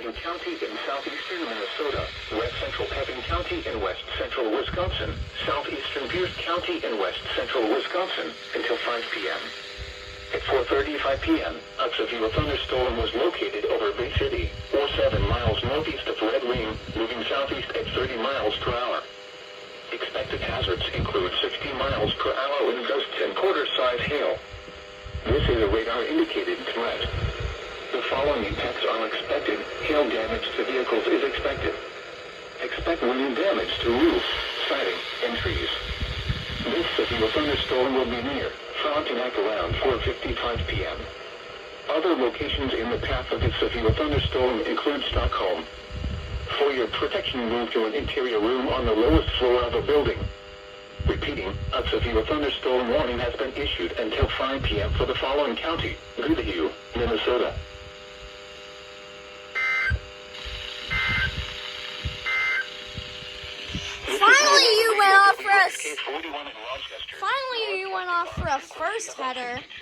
Pepin County in southeastern Minnesota, west central Pepin County in west central Wisconsin, southeastern Pierce County in west central Wisconsin, until 5 p.m. At 4:35 p.m., a severe thunderstorm was located over Bay City, or 7 miles northeast of Red Wing, moving southeast at 30 miles per hour. Expected hazards include 60 miles per hour wind gusts and quarter-size hail. This is a radar-indicated threat. The following impacts are expected. Hail damage to vehicles is expected. Expect wind damage to roofs, siding, and trees. This severe thunderstorm will be near Frontenac around 4:55 p.m. Other locations in the path of this severe thunderstorm include Stockholm. For your protection, move to an interior room on the lowest floor of a building. Repeating, a severe thunderstorm warning has been issued until 5 p.m. for the following county: Goodhue, Minnesota. Finally, you went off for a first header.